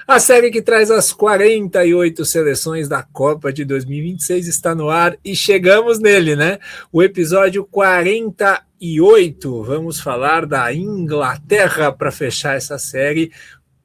A série que traz as 48 seleções da Copa de 2026 está no ar e chegamos nele, né? O episódio 48. Vamos falar da Inglaterra para fechar essa série.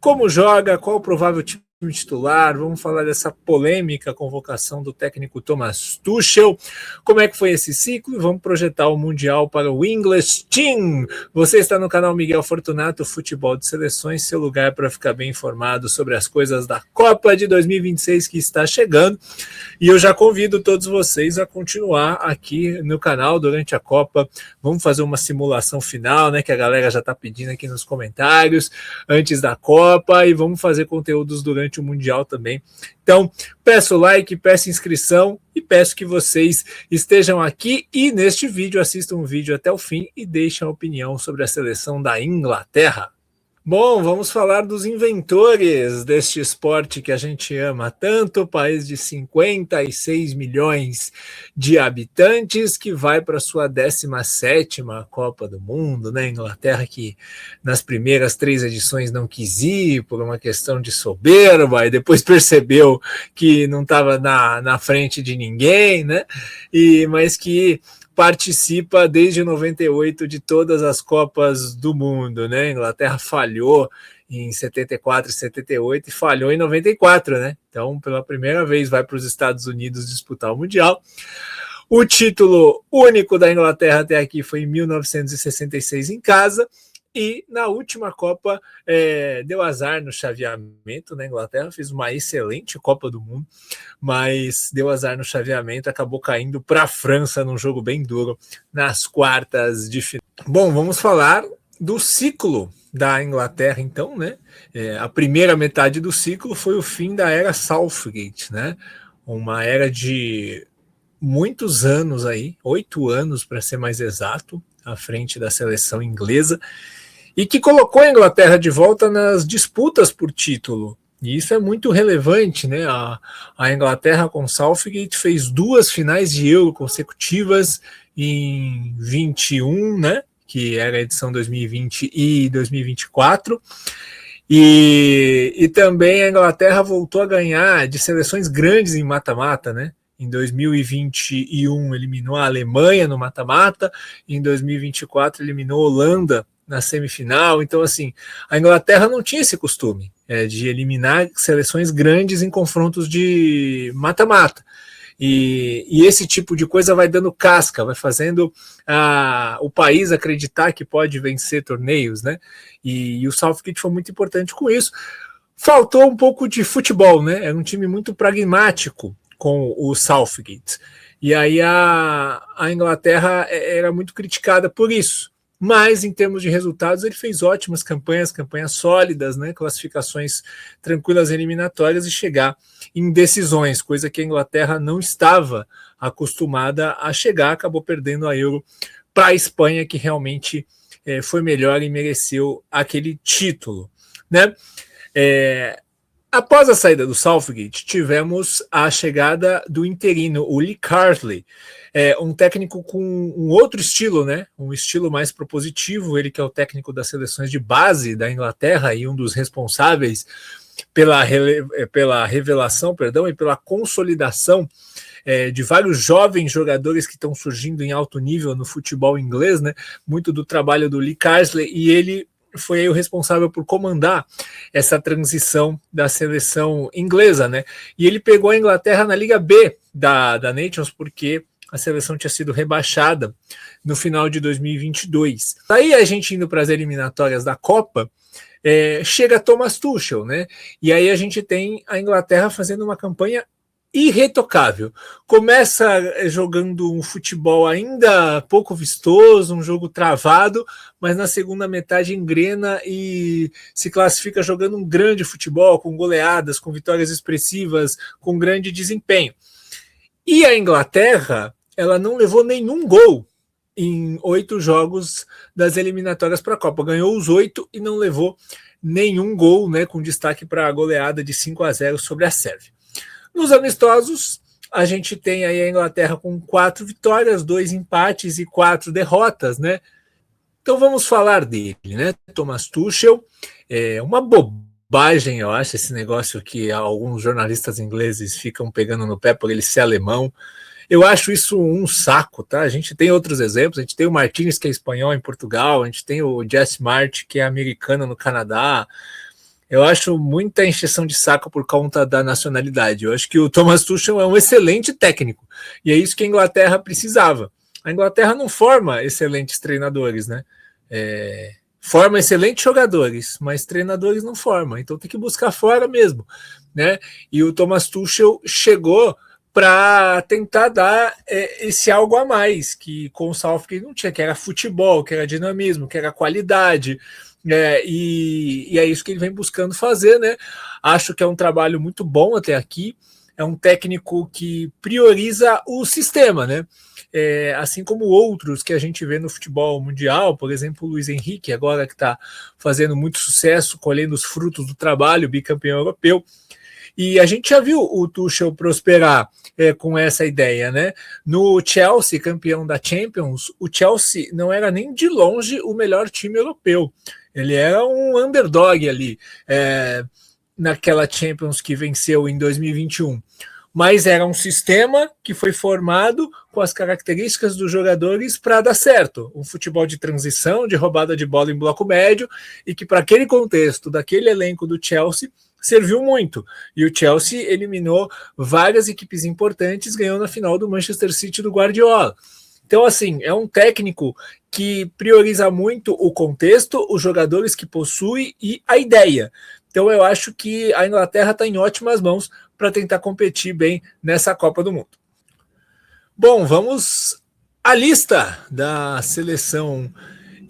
Como joga, qual o provável time titular, vamos falar dessa polêmica convocação do técnico Thomas Tuchel, como é que foi esse ciclo e vamos projetar o Mundial para o English Team. Você está no canal Miguel Fortunato, Futebol de Seleções, seu lugar para ficar bem informado sobre as coisas da Copa de 2026 que está chegando, e eu já convido todos vocês a continuar aqui no canal durante a Copa. Vamos fazer uma simulação final, né, que a galera já está pedindo aqui nos comentários, antes da Copa, e vamos fazer conteúdos durante o Mundial também. Então, peço like, peço inscrição e peço que vocês estejam aqui e neste vídeo assistam o vídeo até o fim e deixem a opinião sobre a seleção da Inglaterra. Bom, vamos falar dos inventores deste esporte que a gente ama tanto, país de 56 milhões de habitantes, que vai para a sua 17ª Copa do Mundo, né? Inglaterra que nas primeiras 3 edições não quis ir por uma questão de soberba e depois percebeu que não estava na frente de ninguém, né? Mas que participa desde 98 de todas as Copas do Mundo, né? A Inglaterra falhou em 74 e 78 e falhou em 94, né? Então, pela primeira vez, vai para os Estados Unidos disputar o Mundial. O título único da Inglaterra até aqui foi em 1966 em casa. E na última Copa deu azar no chaveamento, né? A Inglaterra fez uma excelente Copa do Mundo, mas deu azar no chaveamento, acabou caindo para a França num jogo bem duro nas quartas de final. Bom, vamos falar do ciclo da Inglaterra, então, né? A primeira metade do ciclo foi o fim da era Southgate, né? Uma era de muitos anos aí, 8 anos para ser mais exato, à frente da seleção inglesa, e que colocou a Inglaterra de volta nas disputas por título. E isso é muito relevante, né? A Inglaterra com Southgate fez 2 finais de Euro consecutivas em 21, né? Que era a edição 2020 e 2024. E também a Inglaterra voltou a ganhar de seleções grandes em mata-mata, né? Em 2021 eliminou a Alemanha no mata-mata, em 2024 eliminou a Holanda na semifinal. Então, assim, a Inglaterra não tinha esse costume de eliminar seleções grandes em confrontos de mata-mata. E esse tipo de coisa vai dando casca, vai fazendo o país acreditar que pode vencer torneios, né? E o Southgate foi muito importante com isso. Faltou um pouco de futebol, né? Era um time muito pragmático com o Southgate. E aí a Inglaterra era muito criticada por isso. Mas, em termos de resultados, ele fez ótimas campanhas sólidas, né? Classificações tranquilas eliminatórias e chegar em decisões, coisa que a Inglaterra não estava acostumada a chegar, acabou perdendo a Euro para a Espanha, que realmente foi melhor e mereceu aquele título, né? Após a saída do Southgate, tivemos a chegada do interino, o Lee Carsley, um técnico com um outro estilo, né? Um estilo mais propositivo, ele que é o técnico das seleções de base da Inglaterra e um dos responsáveis pela revelação, e pela consolidação de vários jovens jogadores que estão surgindo em alto nível no futebol inglês, né? Muito do trabalho do Lee Carsley, e ele foi aí o responsável por comandar essa transição da seleção inglesa, né? E ele pegou a Inglaterra na Liga B da Nations, porque a seleção tinha sido rebaixada no final de 2022. Aí a gente indo para as eliminatórias da Copa, chega Thomas Tuchel, né? E aí a gente tem a Inglaterra fazendo uma campanha irretocável. Começa jogando um futebol ainda pouco vistoso, um jogo travado, mas na segunda metade engrena e se classifica jogando um grande futebol, com goleadas, com vitórias expressivas, com grande desempenho. E a Inglaterra, ela não levou nenhum gol em 8 jogos das eliminatórias para a Copa. Ganhou os 8 e não levou nenhum gol, né, com destaque para a goleada de 5-0 sobre a Sérvia. Nos amistosos, a gente tem aí a Inglaterra com 4 vitórias, 2 empates e 4 derrotas, né? Então vamos falar dele, né? Thomas Tuchel, uma bobagem bobagem, eu acho, esse negócio que alguns jornalistas ingleses ficam pegando no pé por ele ser alemão. Eu acho isso um saco, tá? A gente tem outros exemplos, a gente tem o Martínez, que é espanhol em Portugal, a gente tem o Jess Martin, que é americano no Canadá. Eu acho muita encheção de saco por conta da nacionalidade. Eu acho que o Thomas Tuchel é um excelente técnico, e é isso que a Inglaterra precisava. A Inglaterra não forma excelentes treinadores, né? Forma excelentes jogadores, mas treinadores não forma, então tem que buscar fora mesmo, né? E o Thomas Tuchel chegou para tentar dar esse algo a mais que com o Southgate não tinha, que era futebol, que era dinamismo, que era qualidade, e é isso que ele vem buscando fazer, né? Acho que é um trabalho muito bom até aqui, é um técnico que prioriza o sistema, né? Assim como outros que a gente vê no futebol mundial, por exemplo, o Luiz Henrique, agora que está fazendo muito sucesso, colhendo os frutos do trabalho, bicampeão europeu. E a gente já viu o Tuchel prosperar com essa ideia, né? No Chelsea, campeão da Champions, o Chelsea não era nem de longe o melhor time europeu. Ele era um underdog ali naquela Champions que venceu em 2021. Mas era um sistema que foi formado com as características dos jogadores para dar certo. Um futebol de transição, de roubada de bola em bloco médio, e que para aquele contexto, daquele elenco do Chelsea, serviu muito. E o Chelsea eliminou várias equipes importantes, ganhou na final do Manchester City do Guardiola. Então, assim, é um técnico que prioriza muito o contexto, os jogadores que possui e a ideia. Então, eu acho que a Inglaterra está em ótimas mãos para tentar competir bem nessa Copa do Mundo. Bom, vamos à lista da seleção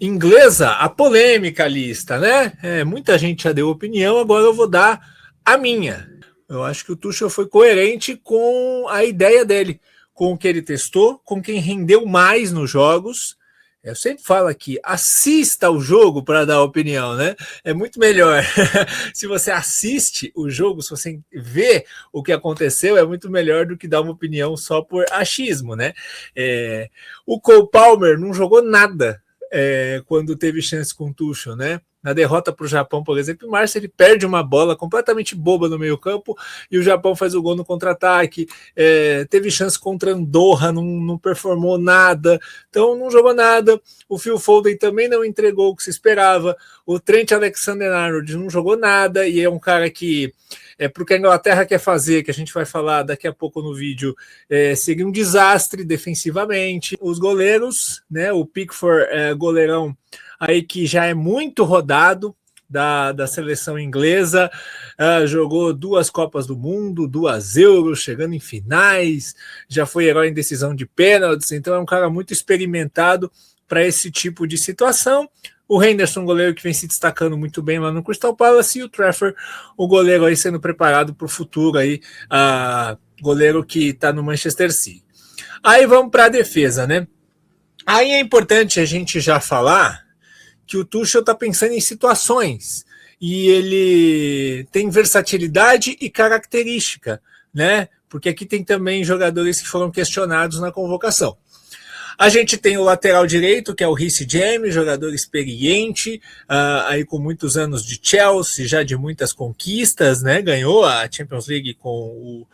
inglesa, a polêmica lista, né? Muita gente já deu opinião, agora eu vou dar a minha. Eu acho que o Tuchel foi coerente com a ideia dele, com o que ele testou, com quem rendeu mais nos jogos. Eu sempre falo aqui, assista o jogo para dar opinião, né? É muito melhor. Se você assiste o jogo, se você vê o que aconteceu, é muito melhor do que dar uma opinião só por achismo, né? O Cole Palmer não jogou nada quando teve chance com o Tuchel, né? Na derrota para o Japão, por exemplo, o Márcio ele perde uma bola completamente boba no meio campo e o Japão faz o gol no contra-ataque, teve chance contra Andorra, não performou nada, então não jogou nada. O Phil Foden também não entregou o que se esperava, o Trent Alexander-Arnold não jogou nada e é um cara que para o que a Inglaterra quer fazer, que a gente vai falar daqui a pouco no vídeo, seria um desastre defensivamente. Os goleiros, né, o Pickford, goleirão aí que já é muito rodado da seleção inglesa, jogou 2 Copas do Mundo, 2 Euros, chegando em finais, já foi herói em decisão de pênaltis, então é um cara muito experimentado para esse tipo de situação. O Henderson, goleiro que vem se destacando muito bem lá no Crystal Palace, e o Trafford, o goleiro aí sendo preparado para o futuro aí, goleiro que está no Manchester City. Aí vamos para a defesa, né? Aí é importante a gente já falar que o Tuchel está pensando em situações e ele tem versatilidade e característica, né? Porque aqui tem também jogadores que foram questionados na convocação. A gente tem o lateral direito, que é o Reece James, jogador experiente, aí com muitos anos de Chelsea, já de muitas conquistas, né? Ganhou a Champions League com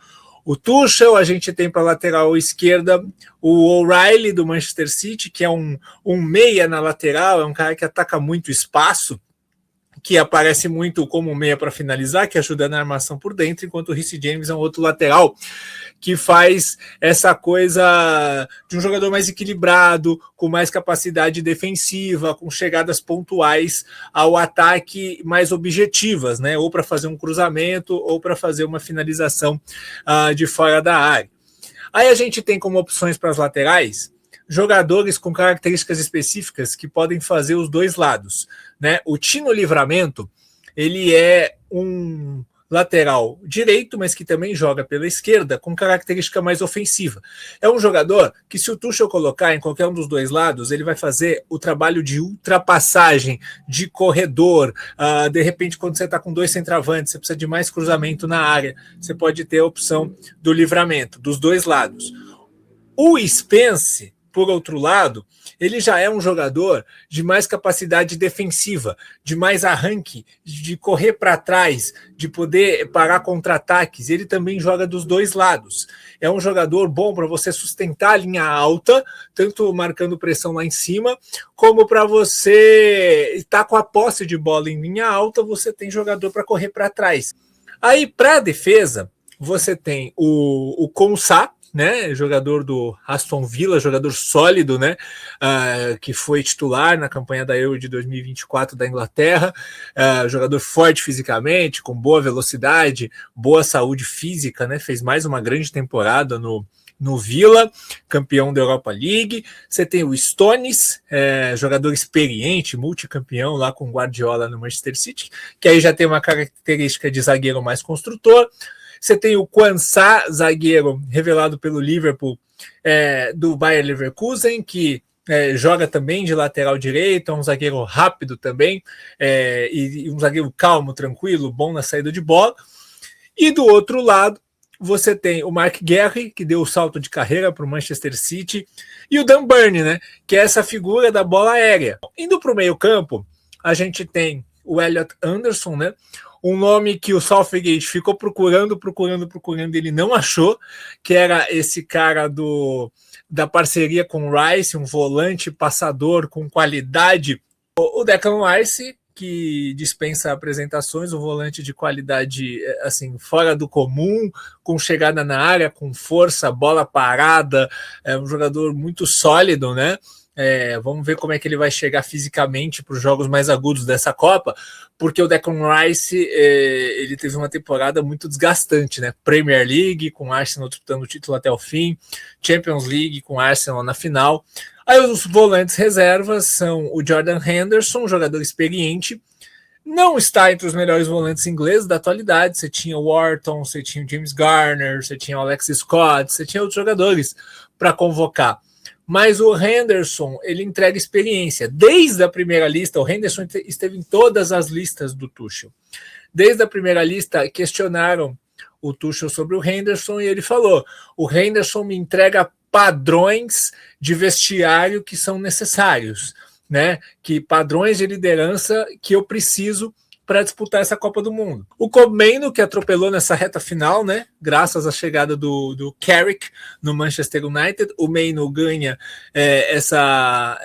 o Tuchel. A gente tem para a lateral esquerda o O'Reilly do Manchester City, que é um meia na lateral, é um cara que ataca muito espaço, que aparece muito como meia para finalizar, que ajuda na armação por dentro, enquanto o Reece James é um outro lateral que faz essa coisa de um jogador mais equilibrado, com mais capacidade defensiva, com chegadas pontuais ao ataque mais objetivas, né? Ou para fazer um cruzamento, ou para fazer uma finalização de fora da área. Aí a gente tem como opções para as laterais jogadores com características específicas que podem fazer os dois lados, né? O Tino Livramento, ele é um lateral direito, mas que também joga pela esquerda, com característica mais ofensiva. É um jogador que, se o Tuchel colocar em qualquer um dos dois lados, ele vai fazer o trabalho de ultrapassagem, de corredor. De repente, quando você está com 2 centroavantes, você precisa de mais cruzamento na área, você pode ter a opção do Livramento, dos dois lados. O Spence, por outro lado, ele já é um jogador de mais capacidade defensiva, de mais arranque, de correr para trás, de poder parar contra-ataques. Ele também joga dos dois lados. É um jogador bom para você sustentar a linha alta, tanto marcando pressão lá em cima, como para você estar com a posse de bola em linha alta, você tem jogador para correr para trás. Aí, para a defesa, você tem o Konsa, né, jogador do Aston Villa, jogador sólido, né, que foi titular na campanha da Euro de 2024 da Inglaterra, jogador forte fisicamente, com boa velocidade, boa saúde física, né, fez mais uma grande temporada no Villa, campeão da Europa League. Você tem o Stones, jogador experiente, multicampeão lá com Guardiola no Manchester City, que aí já tem uma característica de zagueiro mais construtor. Você tem o Quansah, zagueiro revelado pelo Liverpool, do Bayer Leverkusen, que joga também de lateral direito, é um zagueiro rápido também, e um zagueiro calmo, tranquilo, bom na saída de bola. E do outro lado, você tem o Mark Guehi, que deu o salto de carreira para o Manchester City, e o Dan Burn, né, que é essa figura da bola aérea. Indo para o meio campo, a gente tem o Elliot Anderson, né, um nome que o Southgate ficou procurando, ele não achou, que era esse cara da parceria com o Rice, um volante passador com qualidade. O Declan Rice, que dispensa apresentações, um volante de qualidade assim, fora do comum, com chegada na área, com força, bola parada, um jogador muito sólido, né? Vamos ver como é que ele vai chegar fisicamente para os jogos mais agudos dessa Copa, porque o Declan Rice ele teve uma temporada muito desgastante, né? Premier League, com o Arsenal disputando o título até o fim, Champions League com o Arsenal na final. Aí os volantes reservas são o Jordan Henderson, jogador experiente, não está entre os melhores volantes ingleses da atualidade. Você tinha o Wharton, você tinha o James Garner, você tinha o Alex Scott, você tinha outros jogadores para convocar. Mas o Henderson, ele entrega experiência. Desde a primeira lista, o Henderson esteve em todas as listas do Tuchel. Desde a primeira lista, questionaram o Tuchel sobre o Henderson e ele falou: o Henderson me entrega padrões de vestiário que são necessários, né? Que padrões de liderança que eu preciso para disputar essa Copa do Mundo. O Kobe, que atropelou nessa reta final, né? Graças à chegada do Carrick no Manchester United, o Maino ganha essa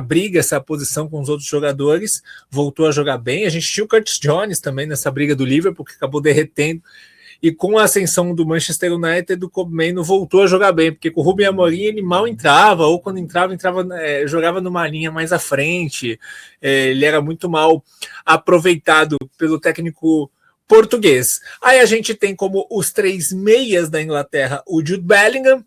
briga, essa posição com os outros jogadores, voltou a jogar bem. A gente tinha o Curtis Jones também nessa briga do Liverpool, que acabou derretendo. E com a ascensão do Manchester United, o Kobe Mainoo voltou a jogar bem, porque com o Ruben Amorim ele mal entrava, ou quando entrava jogava numa linha mais à frente, ele era muito mal aproveitado pelo técnico português. Aí a gente tem como os três meias da Inglaterra o Jude Bellingham,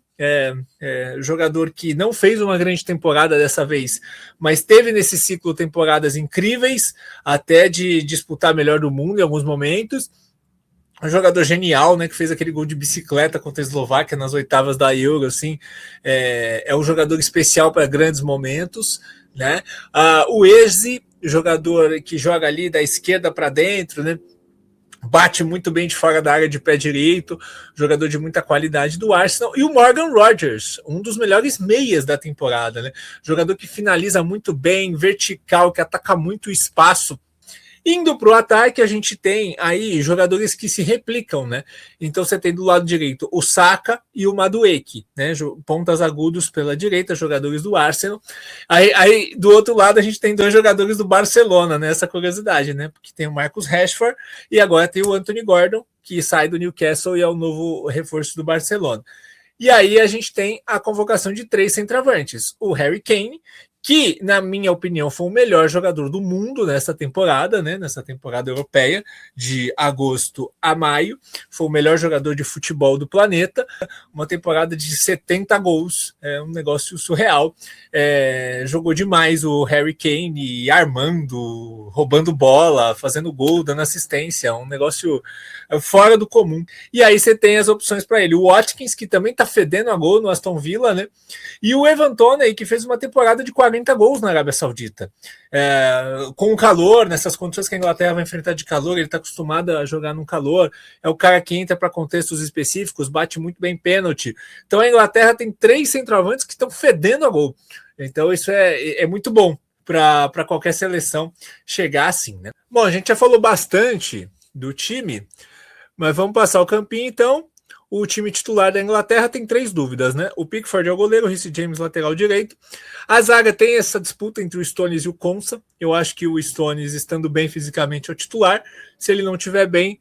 jogador que não fez uma grande temporada dessa vez, mas teve nesse ciclo temporadas incríveis, até de disputar melhor do mundo em alguns momentos. Um jogador genial, né, que fez aquele gol de bicicleta contra a Eslováquia nas oitavas da Euro, assim, é um jogador especial para grandes momentos, né? O Eze, jogador que joga ali da esquerda para dentro, né? Bate muito bem de fora da área de pé direito, jogador de muita qualidade do Arsenal, e o Morgan Rogers, um dos melhores meias da temporada, né? Jogador que finaliza muito bem, vertical, que ataca muito o espaço. Indo para o ataque, a gente tem aí jogadores que se replicam, né? Então você tem do lado direito o Saka e o Madueke, né? Pontas agudos pela direita, jogadores do Arsenal. Aí do outro lado a gente tem dois jogadores do Barcelona, né? Essa curiosidade, né? Porque tem o Marcus Rashford e agora tem o Anthony Gordon, que sai do Newcastle e é o novo reforço do Barcelona. E aí a gente tem a convocação de três centroavantes. O Harry Kane, que, na minha opinião, foi o melhor jogador do mundo nessa temporada, né? Nessa temporada europeia, de agosto a maio. Foi o melhor jogador de futebol do planeta. Uma temporada de 70 gols, um negócio surreal. Jogou demais o Harry Kane, armando, roubando bola, fazendo gol, dando assistência. Um negócio fora do comum. E aí você tem as opções para ele. O Watkins, que também está fedendo a gol no Aston Villa, né? E o Evan Toney, que fez uma temporada de 40 40 gols na Arábia Saudita. Com o calor, nessas condições que a Inglaterra vai enfrentar de calor, ele está acostumado a jogar no calor, é o cara que entra para contextos específicos, bate muito bem pênalti. Então a Inglaterra tem 3 centroavantes que estão fedendo a gol. Então isso é muito bom para qualquer seleção chegar assim, né? Bom, a gente já falou bastante do time, mas vamos passar o campinho então. O time titular da Inglaterra tem 3 dúvidas, né? O Pickford é o goleiro, o Reece James lateral direito. A zaga tem essa disputa entre o Stones e o Konsa. Eu acho que o Stones, estando bem fisicamente, é o titular. Se ele não estiver bem,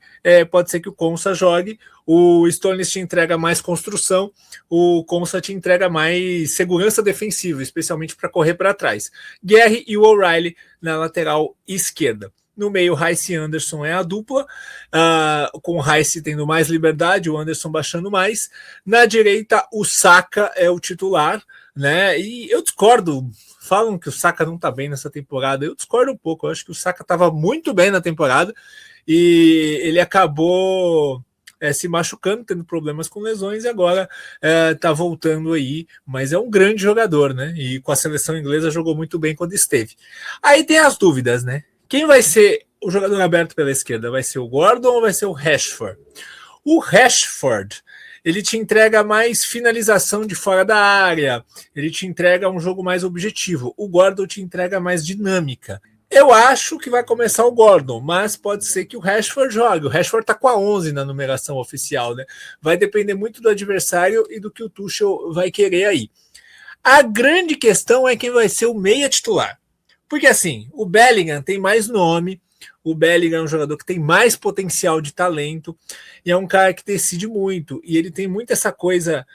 pode ser que o Konsa jogue. O Stones te entrega mais construção, o Konsa te entrega mais segurança defensiva, especialmente para correr para trás. Guerre e o O'Reilly na lateral esquerda. No meio, Rice e Anderson é a dupla, com o Rice tendo mais liberdade, o Anderson baixando mais. Na direita, o Saka é o titular, né? E eu discordo, falam que o Saka não tá bem nessa temporada, eu discordo um pouco, eu acho que o Saka estava muito bem na temporada e ele acabou se machucando, tendo problemas com lesões, e agora tá voltando aí, mas é um grande jogador, né? E com a seleção inglesa jogou muito bem quando esteve. Aí tem as dúvidas, né? Quem vai ser o jogador aberto pela esquerda? Vai ser o Gordon ou vai ser o Rashford? O Rashford, ele te entrega mais finalização de fora da área, ele te entrega um jogo mais objetivo. O Gordon te entrega mais dinâmica. Eu acho que vai começar o Gordon, mas pode ser que o Rashford jogue. O Rashford tá com a 11 na numeração oficial, né? Vai depender muito do adversário e do que o Tuchel vai querer aí. A grande questão é quem vai ser o meia titular. Porque assim, o Bellingham tem mais nome, o Bellingham é um jogador que tem mais potencial de talento, e é um cara que decide muito, e ele tem muito essa coisa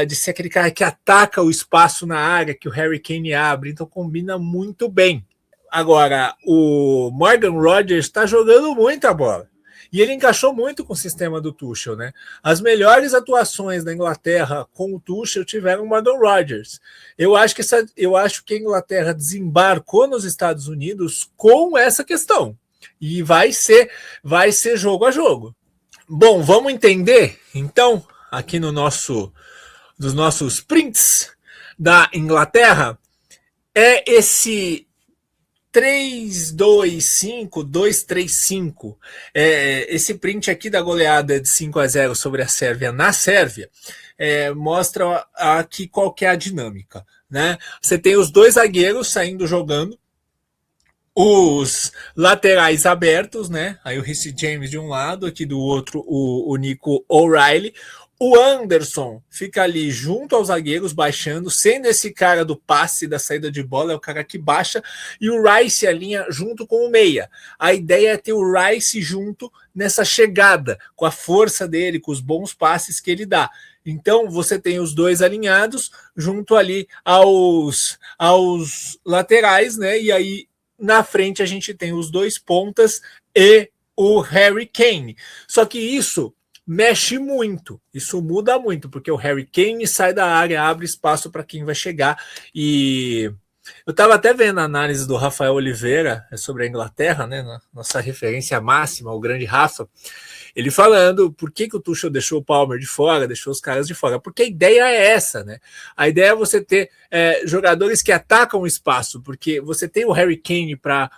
de ser aquele cara que ataca o espaço na área, que o Harry Kane abre, então combina muito bem. Agora, o Morgan Rogers está jogando muita bola. E ele encaixou muito com o sistema do Tuchel, né? As melhores atuações da Inglaterra com o Tuchel tiveram o Morgan Rogers. Eu acho que a Inglaterra desembarcou nos Estados Unidos com essa questão. E vai ser jogo a jogo. Bom, vamos entender, então, aqui dos nossos prints da Inglaterra, é esse 3-2-5-2-3-5. Esse print aqui da goleada de 5-0 sobre a Sérvia na Sérvia mostra aqui qual que é a dinâmica, né? Você tem os 2 zagueiros saindo jogando, os laterais abertos, né? Aí o Reece James de um lado, aqui do outro o Nico O'Reilly. O Anderson fica ali junto aos zagueiros, baixando, sendo esse cara do passe, da saída de bola, é o cara que baixa, e o Rice alinha junto com o meia. A ideia é ter o Rice junto nessa chegada, com a força dele, com os bons passes que ele dá. Então você tem os 2 alinhados junto ali aos laterais, né? E aí na frente a gente tem os 2 pontas e o Harry Kane. Só que isso mexe muito, isso muda muito, porque o Harry Kane sai da área, abre espaço para quem vai chegar. E eu estava até vendo a análise do Rafael Oliveira sobre a Inglaterra, né, nossa referência máxima, o grande Rafa, ele falando por que o Tuchel deixou o Palmer de fora, deixou os caras de fora, porque a ideia é essa, né? A ideia é você ter jogadores que atacam o espaço, porque você tem o Harry Kane para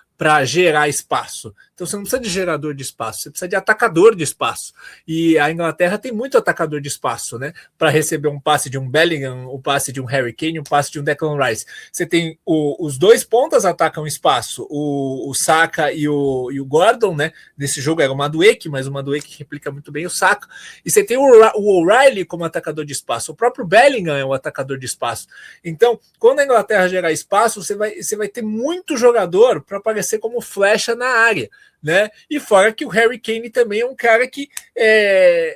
gerar espaço. Então você não precisa de gerador de espaço, você precisa de atacador de espaço. E a Inglaterra tem muito atacador de espaço, né? Para receber um passe de um Bellingham, o passe de um Harry Kane, um passe de um Declan Rice. Você tem os 2 pontas atacam espaço, o Saka e o Gordon, né? Nesse jogo era o Madueke, mas o Madueke replica muito bem o Saka. E você tem o O'Reilly como atacador de espaço. O próprio Bellingham é um atacador de espaço. Então, quando a Inglaterra gerar espaço, você vai ter muito jogador para aparecer como flecha na área, né? E fora que o Harry Kane também é um cara que é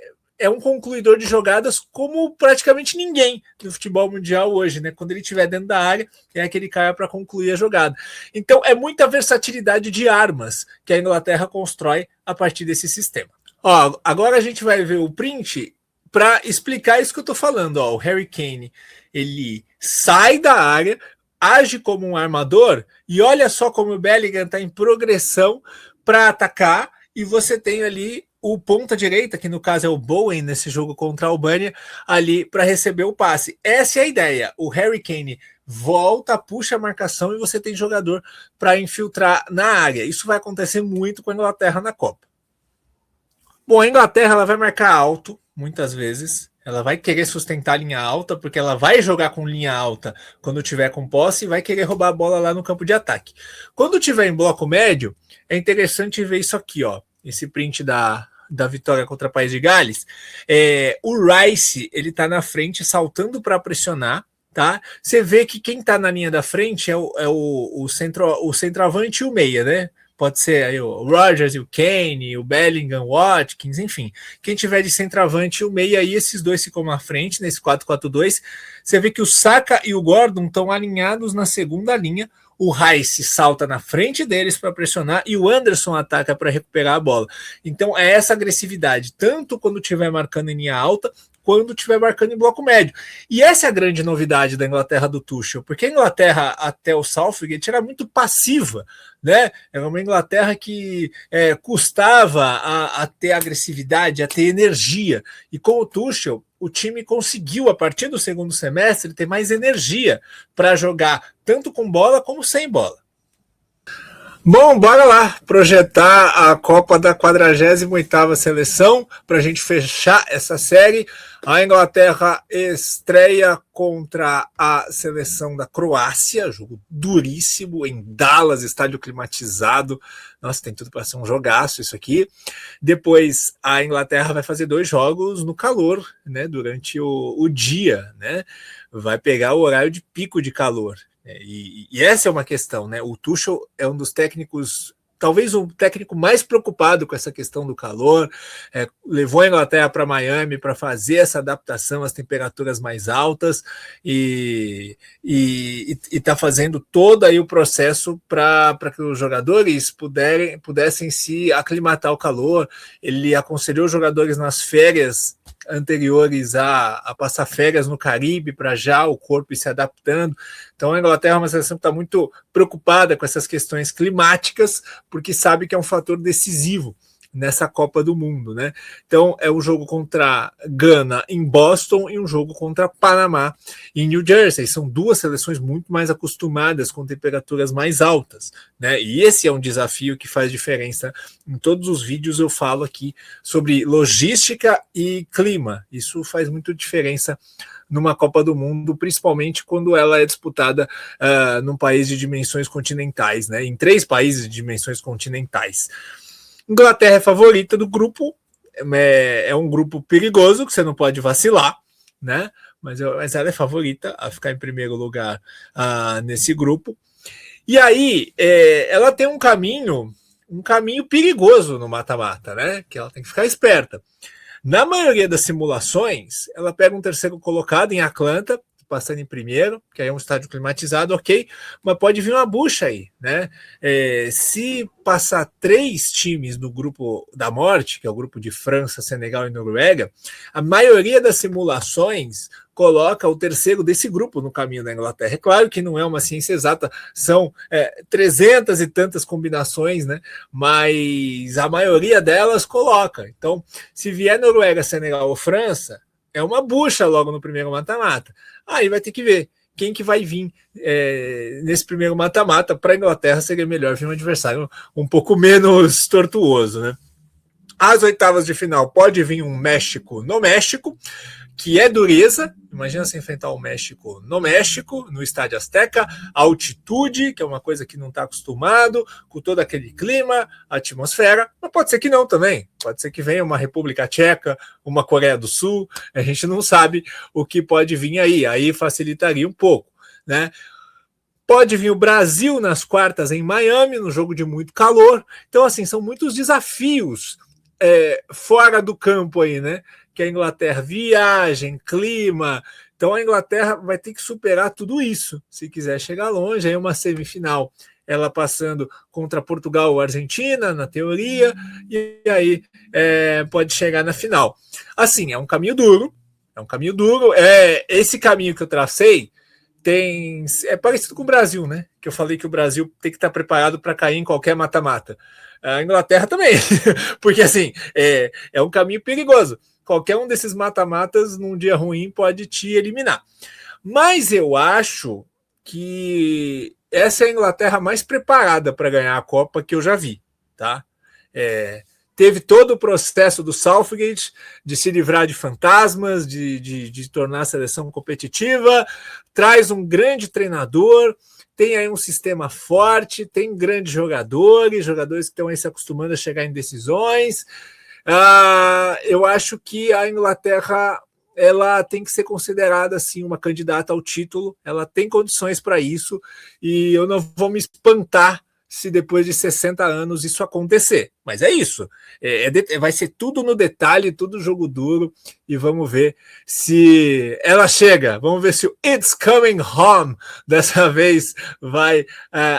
um concluidor de jogadas como praticamente ninguém no futebol mundial hoje, né? Quando ele estiver dentro da área, é aquele cara para concluir a jogada. Então é muita versatilidade de armas que a Inglaterra constrói a partir desse sistema. Ó, agora a gente vai ver o print para explicar isso que eu estou falando. Ó, o Harry Kane, ele sai da área, age como um armador, e olha só como o Bellingham está em progressão para atacar, e você tem ali o ponta-direita, que no caso é o Bowen nesse jogo contra a Albânia, ali para receber o passe. Essa é a ideia. O Harry Kane volta, puxa a marcação e você tem jogador para infiltrar na área. Isso vai acontecer muito com a Inglaterra na Copa. Bom, a Inglaterra ela vai marcar alto, muitas vezes. Ela vai querer sustentar a linha alta, porque ela vai jogar com linha alta quando tiver com posse e vai querer roubar a bola lá no campo de ataque. Quando tiver em bloco médio, é interessante ver isso aqui, ó. Esse print da vitória contra o País de Gales. O Rice, ele tá na frente, saltando para pressionar, tá? Você vê que quem tá na linha da frente é o centroavante e o meia, né? Pode ser aí o Rodgers e o Kane, o Bellingham, o Watkins, enfim. Quem tiver de centroavante e o meia aí, esses dois ficam na frente, nesse 4-4-2. Você vê que o Saka e o Gordon estão alinhados na segunda linha. O Rice salta na frente deles para pressionar e o Anderson ataca para recuperar a bola. Então é essa agressividade, tanto quando estiver marcando em linha alta, quando estiver marcando em bloco médio. E essa é a grande novidade da Inglaterra do Tuchel, porque a Inglaterra até o Southgate era muito passiva, né? Era uma Inglaterra que custava a ter agressividade, a ter energia. E com o Tuchel, o time conseguiu, a partir do segundo semestre, ter mais energia para jogar tanto com bola como sem bola. Bom, bora lá projetar a Copa da 48ª seleção para a gente fechar essa série. A Inglaterra estreia contra a seleção da Croácia, jogo duríssimo em Dallas, estádio climatizado. Nossa, tem tudo para ser um jogaço isso aqui. Depois a Inglaterra vai fazer 2 jogos no calor, né, durante o dia, né? Vai pegar o horário de pico de calor. E essa é uma questão, né? O Tuchel é um dos técnicos, talvez o técnico mais preocupado com essa questão do calor, levou a Inglaterra para Miami para fazer essa adaptação às temperaturas mais altas e está fazendo todo aí o processo para que os jogadores pudessem se aclimatar ao calor. Ele aconselhou os jogadores nas férias anteriores a passar férias no Caribe para já o corpo ir se adaptando. Então a Inglaterra é uma seleção que está muito preocupada com essas questões climáticas, porque sabe que é um fator decisivo nessa Copa do Mundo, né? Então é um jogo contra Gana em Boston e um jogo contra Panamá em New Jersey. São 2 seleções muito mais acostumadas com temperaturas mais altas, né? E esse é um desafio que faz diferença. Em todos os vídeos eu falo aqui sobre logística e clima. Isso faz muito diferença numa Copa do Mundo, principalmente quando ela é disputada num país de dimensões continentais, né? Em 3 países de dimensões continentais. Inglaterra é favorita do grupo, é um grupo perigoso que você não pode vacilar, né? Mas ela é favorita a ficar em primeiro lugar nesse grupo. E aí ela tem um caminho perigoso no mata-mata, né? Que ela tem que ficar esperta. Na maioria das simulações, ela pega um terceiro colocado em Atlanta, passando em primeiro, que aí é um estádio climatizado, ok, mas pode vir uma bucha aí, né? Se passar 3 times do grupo da morte, que é o grupo de França, Senegal e Noruega, a maioria das simulações coloca o terceiro desse grupo no caminho da Inglaterra. É claro que não é uma ciência exata, são 300 e tantas combinações, né? Mas a maioria delas coloca. Então, se vier Noruega, Senegal ou França, é uma bucha logo no primeiro mata-mata. Aí vai ter que ver quem que vai vir nesse primeiro mata-mata. Para a Inglaterra seria melhor vir um adversário um pouco menos tortuoso, né? As oitavas de final pode vir um México no México, que é dureza. Imagina você enfrentar o México, no Estádio Azteca, altitude, que é uma coisa que não está acostumado, com todo aquele clima, atmosfera, mas pode ser que não também. Pode ser que venha uma República Tcheca, uma Coreia do Sul, a gente não sabe o que pode vir aí facilitaria um pouco, né? Pode vir o Brasil nas quartas em Miami, no jogo de muito calor. Então, assim, são muitos desafios fora do campo aí, né? Que a Inglaterra, viagem, clima. Então a Inglaterra vai ter que superar tudo isso se quiser chegar longe. Aí uma semifinal, ela passando contra Portugal ou Argentina, na teoria, e aí pode chegar na final. Assim, é um caminho duro. Esse caminho que eu tracei é parecido com o Brasil, né? Que eu falei que o Brasil tem que estar preparado para cair em qualquer mata-mata. a Inglaterra também, porque assim, é um caminho perigoso. Qualquer um desses mata-matas, num dia ruim, pode te eliminar. Mas eu acho que essa é a Inglaterra mais preparada para ganhar a Copa que eu já vi, tá? Teve todo o processo do Southgate de se livrar de fantasmas, de tornar a seleção competitiva, traz um grande treinador, tem aí um sistema forte, tem grandes jogadores que estão aí se acostumando a chegar em decisões. Eu acho que a Inglaterra ela tem que ser considerada assim uma candidata ao título, ela tem condições para isso, e eu não vou me espantar se depois de 60 anos isso acontecer. Mas é isso, vai ser tudo no detalhe, tudo jogo duro, e vamos ver se ela chega, vamos ver se o It's Coming Home dessa vez vai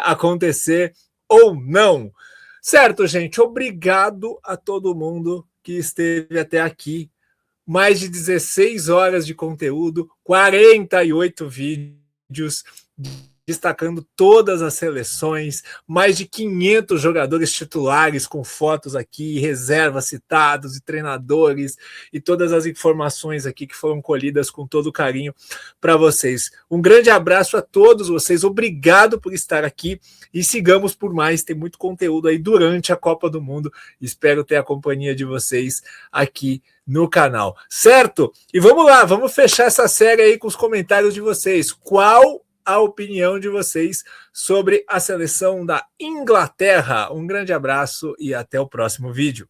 acontecer ou não. Certo, gente, obrigado a todo mundo que esteve até aqui. Mais de 16 horas de conteúdo, 48 vídeos, destacando todas as seleções, mais de 500 jogadores titulares com fotos aqui, reservas citados e treinadores e todas as informações aqui que foram colhidas com todo carinho para vocês. Um grande abraço a todos vocês, obrigado por estar aqui e sigamos por mais, tem muito conteúdo aí durante a Copa do Mundo, espero ter a companhia de vocês aqui no canal, certo? E vamos lá, vamos fechar essa série aí com os comentários de vocês. Qual a opinião de vocês sobre a seleção da Inglaterra? Um grande abraço e até o próximo vídeo.